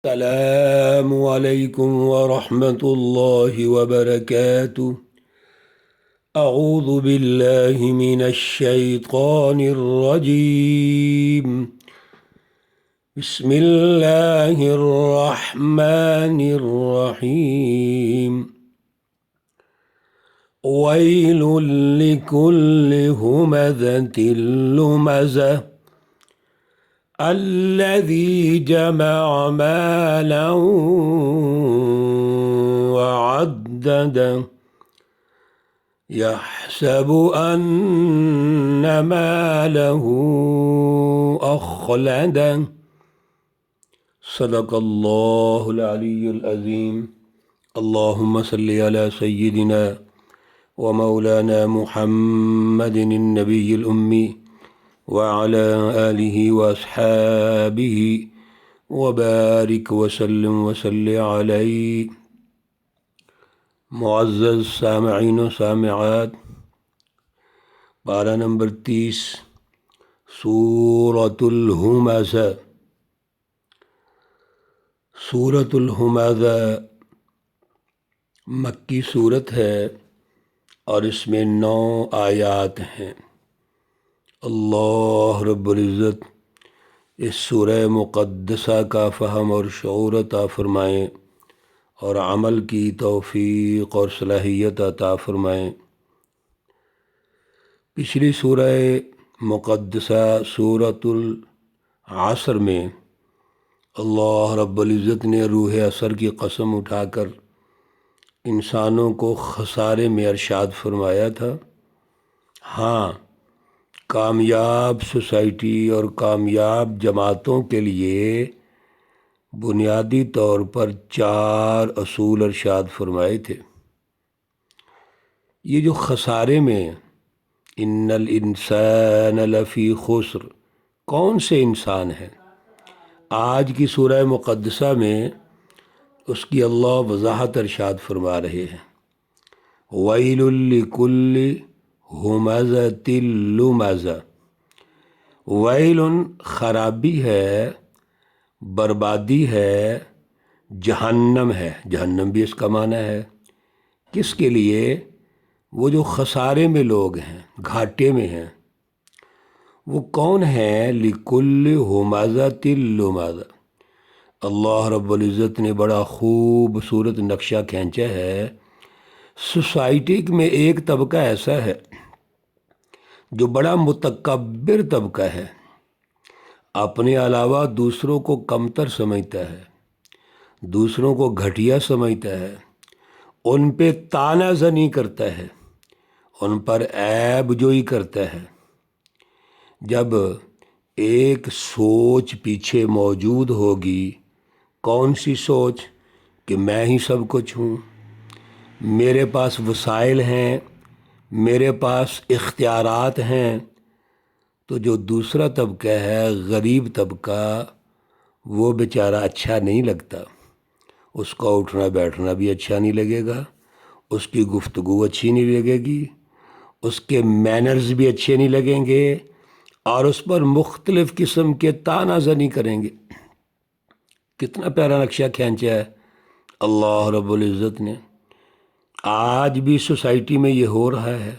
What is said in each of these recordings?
السلام علیکم ورحمۃ اللہ وبرکاتہ۔ اعوذ باللہ من الشیطان الرجیم، بسم اللہ الرحمن الرحیم۔ ویل لکل ہمزۃ لمزہ الذی جمع مالا وعددہ یحسب ان مالہ اخلدہ۔ صدق اللہ العلی العظیم۔ اللہم صلی علی سیدنا ومولانا محمد النبی الامی وعلى آلہ واصحابہ وبارک وسلم وصلی علیہ۔ معزز سامعین و سامعات، پارہ نمبر 30، سورۃ الہمزہ۔ سورۃ الہمزہ مکی صورت ہے اور اس میں 9 آیات ہیں۔ اللہ رب العزت اس سورہ مقدسہ کا فہم اور شعور عطا فرمائیں اور عمل کی توفیق اور صلاحیت عطا فرمائیں۔ پچھلی سورہ مقدسہ سورۃ العصر میں اللہ رب العزت نے روح عصر کی قسم اٹھا کر انسانوں کو خسارے میں ارشاد فرمایا تھا۔ ہاں، کامیاب سوسائٹی اور کامیاب جماعتوں کے لیے بنیادی طور پر 4 اصول ارشاد فرمائے تھے۔ یہ جو خسارے میں ان الانسان لفی خسر، کون سے انسان ہیں؟ آج کی سورہ مقدسہ میں اس کی اللہ وضاحت ارشاد فرما رہے ہیں۔ ویل لکل ہمزۃ لمزہ۔ ویل خرابی ہے، بربادی ہے، جہنم ہے۔ جہنم بھی اس کا معنی ہے۔ کس کے لیے؟ وہ جو خسارے میں لوگ ہیں، گھاٹے میں ہیں۔ وہ کون ہیں؟ لکل ہمزۃ لمزہ۔ اللہ رب العزت نے بڑا خوبصورت نقشہ کھینچا ہے۔ سوسائٹی میں ایک طبقہ ایسا ہے جو بڑا متکبر طبقہ ہے، اپنے علاوہ دوسروں کو کمتر سمجھتا ہے، دوسروں کو گھٹیا سمجھتا ہے، ان پہ طعنہ زنی کرتا ہے، ان پر عیب جوئی کرتا ہے۔ جب ایک سوچ پیچھے موجود ہوگی، کون سی سوچ؟ کہ میں ہی سب کچھ ہوں، میرے پاس وسائل ہیں، میرے پاس اختیارات ہیں، تو جو دوسرا طبقہ ہے، غریب طبقہ، وہ بیچارہ اچھا نہیں لگتا۔ اس کا اٹھنا بیٹھنا بھی اچھا نہیں لگے گا، اس کی گفتگو اچھی نہیں لگے گی، اس کے مینرز بھی اچھے نہیں لگیں گے، اور اس پر مختلف قسم کے طعنہ زنی کریں گے۔ کتنا پیارا نقشہ کھینچا ہے اللہ رب العزت نے۔ آج بھی سوسائٹی میں یہ ہو رہا ہے۔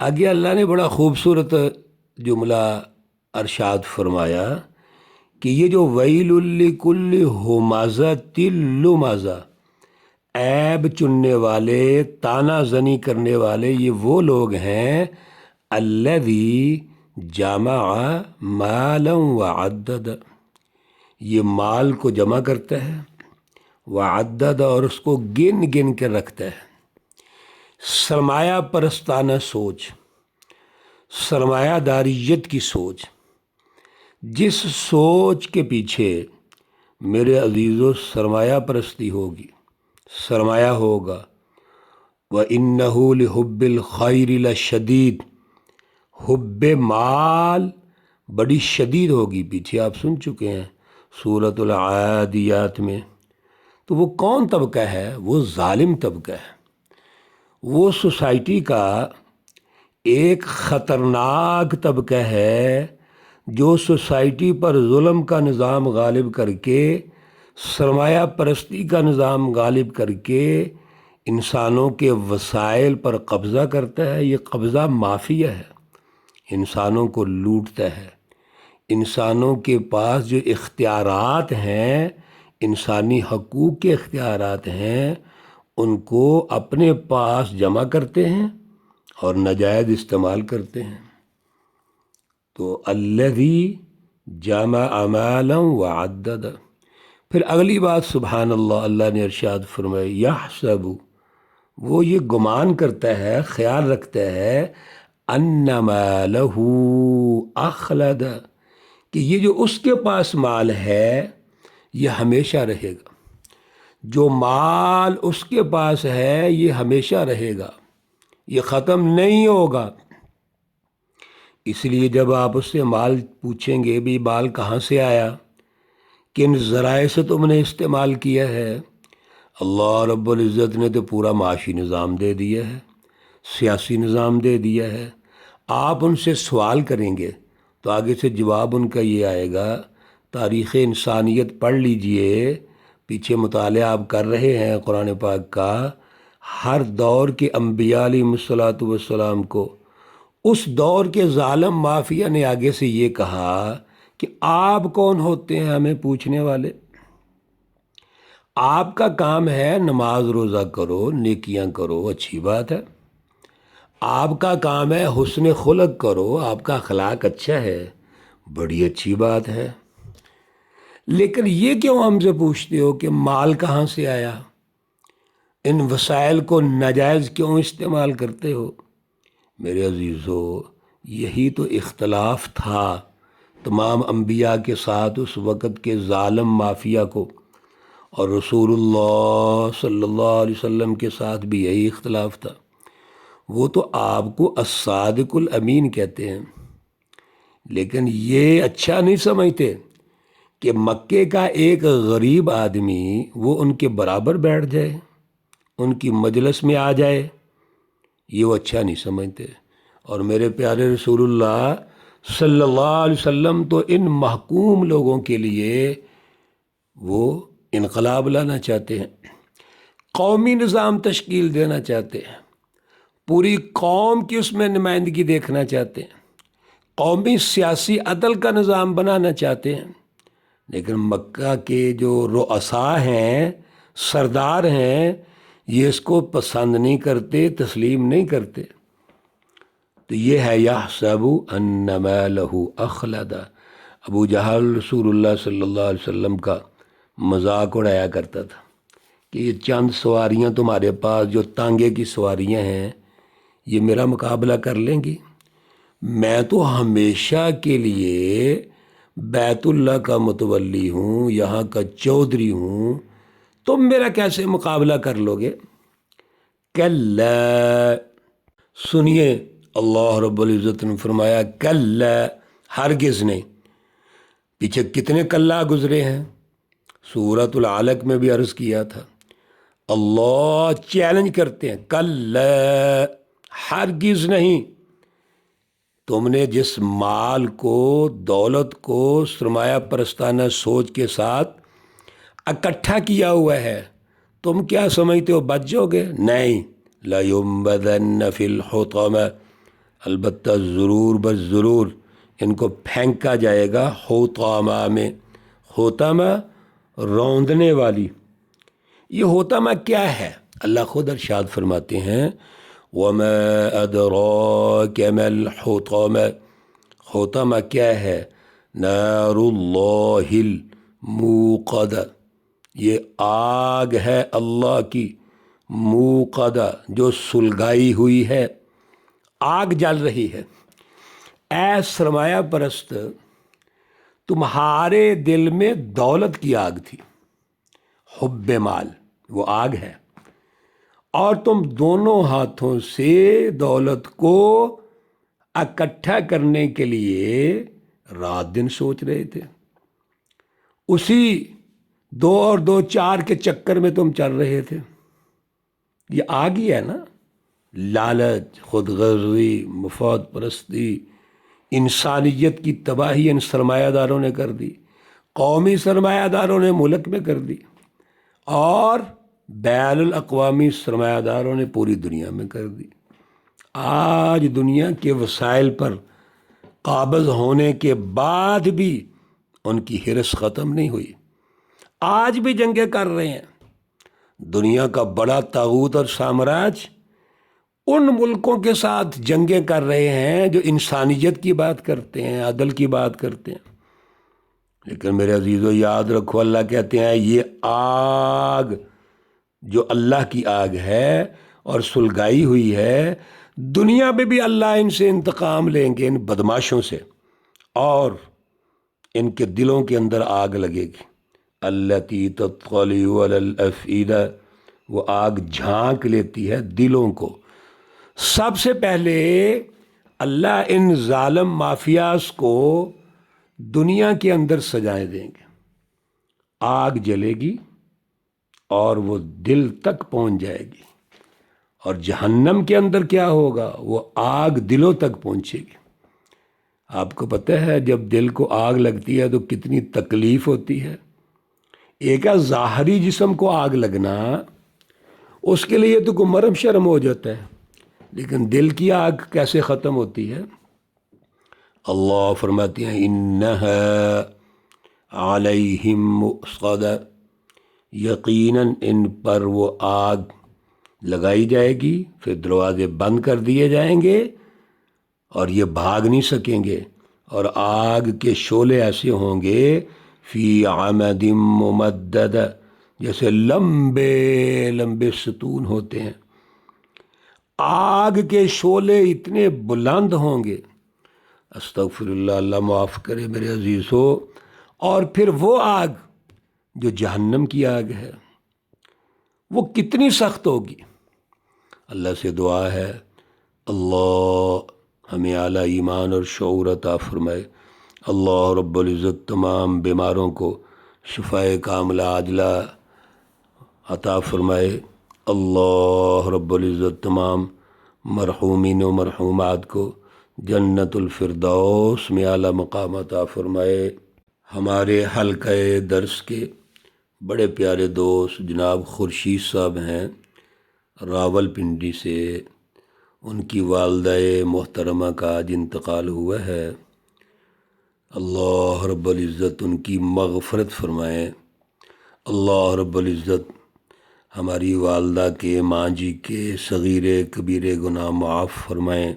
آگے اللہ نے بڑا خوبصورت جملہ ارشاد فرمایا کہ یہ جو ویل لکل ہمزۃ لمزہ، عیب چننے والے، طعنہ زنی کرنے والے، یہ وہ لوگ ہیں الذی جمع مالا وعدد۔ یہ مال کو جمع کرتا ہے، وعدد، اور اس کو گن گن کے رکھتا ہے۔ سرمایہ پرستانہ سوچ، سرمایہ داریت کی سوچ، جس سوچ کے پیچھے میرے عزیزو سرمایہ پرستی ہوگی، سرمایہ ہوگا، وَإِنَّهُ لِحُبِّ الْخَيْرِ لَشَدِيدٌ، حب مال بڑی شدید ہوگی۔ پیچھے آپ سن چکے ہیں سورۃ العادیات میں۔ تو وہ کون طبقہ ہے؟ وہ ظالم طبقہ ہے۔ وہ سوسائٹی کا ایک خطرناک طبقہ ہے جو سوسائٹی پر ظلم کا نظام غالب کر کے سرمایہ پرستی کا نظام غالب کر کے انسانوں کے وسائل پر قبضہ کرتا ہے۔ یہ قبضہ مافیا ہے، انسانوں کو لوٹتا ہے۔ انسانوں کے پاس جو اختیارات ہیں، انسانی حقوق کے اختیارات ہیں، ان کو اپنے پاس جمع کرتے ہیں اور ناجائز استعمال کرتے ہیں۔ تو الذی جمع مالا وعدد۔ پھر اگلی بات سبحان اللہ، اللہ نے ارشاد فرمایا یحسب، وہ یہ گمان کرتا ہے، خیال رکھتا ہے، ان مالہ اخلد، کہ یہ جو اس کے پاس مال ہے یہ ہمیشہ رہے گا۔ جو مال اس کے پاس ہے یہ ہمیشہ رہے گا، یہ ختم نہیں ہوگا۔ اس لیے جب آپ اس سے مال پوچھیں گے بھی مال کہاں سے آیا، کن ذرائع سے تم نے استعمال کیا ہے، اللہ رب العزت نے تو پورا معاشی نظام دے دیا ہے، سیاسی نظام دے دیا ہے۔ آپ ان سے سوال کریں گے تو آگے سے جواب ان کا یہ آئے گا، تاریخ انسانیت پڑھ لیجئے، پیچھے مطالعہ آپ کر رہے ہیں قرآن پاک کا، ہر دور کے انبیاء علیہ الصلوۃ والسلام کو اس دور کے ظالم مافیا نے آگے سے یہ کہا کہ آپ کون ہوتے ہیں ہمیں پوچھنے والے؟ آپ کا کام ہے نماز روزہ کرو، نیکیاں کرو، اچھی بات ہے۔ آپ کا کام ہے حسن خلق کرو، آپ کا اخلاق اچھا ہے، بڑی اچھی بات ہے۔ لیکن یہ کیوں ہم سے پوچھتے ہو کہ مال کہاں سے آیا، ان وسائل کو ناجائز کیوں استعمال کرتے ہو؟ میرے عزیزو، یہی تو اختلاف تھا تمام انبیاء کے ساتھ اس وقت کے ظالم مافیا کو، اور رسول اللہ صلی اللہ علیہ وسلم کے ساتھ بھی یہی اختلاف تھا۔ وہ تو آپ کو الصادق الامین کہتے ہیں، لیکن یہ اچھا نہیں سمجھتے کہ مکے کا ایک غریب آدمی وہ ان کے برابر بیٹھ جائے، ان کی مجلس میں آ جائے، یہ وہ اچھا نہیں سمجھتے۔ اور میرے پیارے رسول اللہ صلی اللہ علیہ وسلم تو ان محکوم لوگوں کے لیے وہ انقلاب لانا چاہتے ہیں، قومی نظام تشکیل دینا چاہتے ہیں، پوری قوم کی اس میں نمائندگی دیکھنا چاہتے ہیں، قومی سیاسی عدل کا نظام بنانا چاہتے ہیں۔ لیکن مکہ کے جو رؤساء ہیں، سردار ہیں، یہ اس کو پسند نہیں کرتے، تسلیم نہیں کرتے۔ تو یہ ہے یحسب ان مالہ اخلد۔ ابو جہل رسول اللہ صلی اللہ علیہ وسلم کا مذاق اڑایا کرتا تھا کہ یہ چند سواریاں تمہارے پاس جو تانگے کی سواریاں ہیں یہ میرا مقابلہ کر لیں گی؟ میں تو ہمیشہ کے لیے بیت اللہ کا متولی ہوں، یہاں کا چودھری ہوں، تم میرا کیسے مقابلہ کر لو گے؟ کلا، سنیے، اللہ رب العزت نے فرمایا کلا، ہرگز نہیں۔ پیچھے کتنے کلا گزرے ہیں، سورۃ العلق میں بھی عرض کیا تھا، اللہ چیلنج کرتے ہیں، کلا، ہرگز نہیں۔ تم نے جس مال کو، دولت کو سرمایہ پرستانہ سوچ کے ساتھ اکٹھا کیا ہوا ہے، تم کیا سمجھتے ہو بچ جاؤ گے؟ نہیں، لَيُنبَذَنَّ فِي الْحُطَمَةِ، البتہ ضرور بس ضرور ان کو پھینکا جائے گا حطامہ میں۔ حطامہ روندنے والی۔ یہ حطامہ کیا ہے؟ اللہ خود ارشاد فرماتے ہیں وَمَا أَدْرَاكَ مَا الْحُطَمَةُ، حطامہ کیا ہے؟ نار اللہ الموقدہ، یہ آگ ہے اللہ کی، موقدہ، جو سلگائی ہوئی ہے، آگ جل رہی ہے۔ اے سرمایہ پرست، تمہارے دل میں دولت کی آگ تھی، حب مال، وہ آگ ہے، اور تم دونوں ہاتھوں سے دولت کو اکٹھا کرنے کے لیے رات دن سوچ رہے تھے، اسی 2 اور 2 4 کے چکر میں تم چل رہے تھے۔ یہ آگ ہی ہے نا، لالچ، خود غرضی، مفاد پرستی، انسانیت کی تباہی ان سرمایہ داروں نے کر دی۔ قومی سرمایہ داروں نے ملک میں کر دی اور بین الاقوامی سرمایہ داروں نے پوری دنیا میں کر دی۔ آج دنیا کے وسائل پر قابض ہونے کے بعد بھی ان کی ہرس ختم نہیں ہوئی، آج بھی جنگیں کر رہے ہیں۔ دنیا کا بڑا طاغوت اور سامراج ان ملکوں کے ساتھ جنگیں کر رہے ہیں جو انسانیت کی بات کرتے ہیں، عدل کی بات کرتے ہیں۔ لیکن میرے عزیزو یاد رکھو، اللہ کہتے ہیں یہ آگ جو اللہ کی آگ ہے اور سلگائی ہوئی ہے، دنیا میں بھی اللہ ان سے انتقام لیں گے، ان بدماشوں سے، اور ان کے دلوں کے اندر آگ لگے گی۔ التی تطلع علی الافئدہ، وہ آگ جھانک لیتی ہے دلوں کو۔ سب سے پہلے اللہ ان ظالم مافیاز کو دنیا کے اندر سجائے دیں گے، آگ جلے گی اور وہ دل تک پہنچ جائے گی، اور جہنم کے اندر کیا ہوگا، وہ آگ دلوں تک پہنچے گی۔ آپ کو پتہ ہے جب دل کو آگ لگتی ہے تو کتنی تکلیف ہوتی ہے۔ ایک ہے ظاہری جسم کو آگ لگنا، اس کے لیے تو کوئی مرم شرم ہو جاتا ہے، لیکن دل کی آگ کیسے ختم ہوتی ہے؟ اللہ فرماتے ہیں انہا علیہم مؤصدہ، یقیناً ان پر وہ آگ لگائی جائے گی، پھر دروازے بند کر دیے جائیں گے اور یہ بھاگ نہیں سکیں گے، اور آگ کے شعلے ایسے ہوں گے فی عمد ممددہ، جیسے لمبے لمبے ستون ہوتے ہیں۔ آگ کے شعلے اتنے بلند ہوں گے، استغفر اللہ، اللہ معاف کرے میرے عزیز ہو۔ اور پھر وہ آگ جو جہنم کی آگ ہے وہ کتنی سخت ہوگی۔ اللہ سے دعا ہے اللہ ہمیں اعلیٰ ایمان اور شعور عطا فرمائے۔ اللہ رب العزت تمام بیماروں کو شفائے کاملہ عاجلہ عطا فرمائے۔ اللہ رب العزت تمام مرحومین و مرحومات کو جنت الفردوس میں اعلیٰ مقام عطا فرمائے۔ ہمارے حلقہ درس کے بڑے پیارے دوست جناب خورشید صاحب ہیں راول پنڈی سے، ان کی والدہ محترمہ کا آج انتقال ہوا ہے۔ اللہ رب العزت ان کی مغفرت فرمائیں۔ اللہ رب العزت ہماری والدہ کے، ماں جی کے صغیرے کبیرے گناہ معاف فرمائیں۔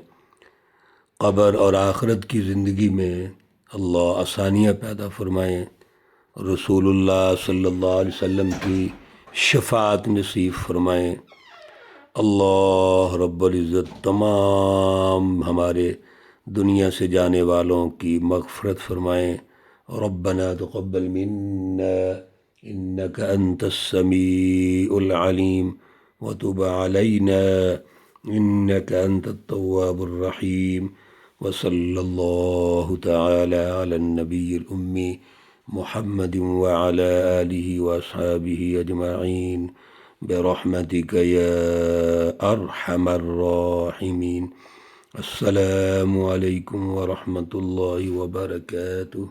قبر اور آخرت کی زندگی میں اللہ آسانیاں پیدا فرمائیں، رسول اللہ صلی اللہ علیہ وسلم کی شفاعت نصیب فرمائیں۔ اللہ رب العزت تمام ہمارے دنیا سے جانے والوں کی مغفرت فرمائیں۔ ربنا تقبل منا انك انت السميع العليم وتب علينا انك انت التواب الرحيم، وصلى الله تعالى على النبي الأمي محمد وعلى آله وأصحابه أجمعين برحمتك يا أرحم الراحمين۔ السلام عليكم ورحمة الله وبركاته۔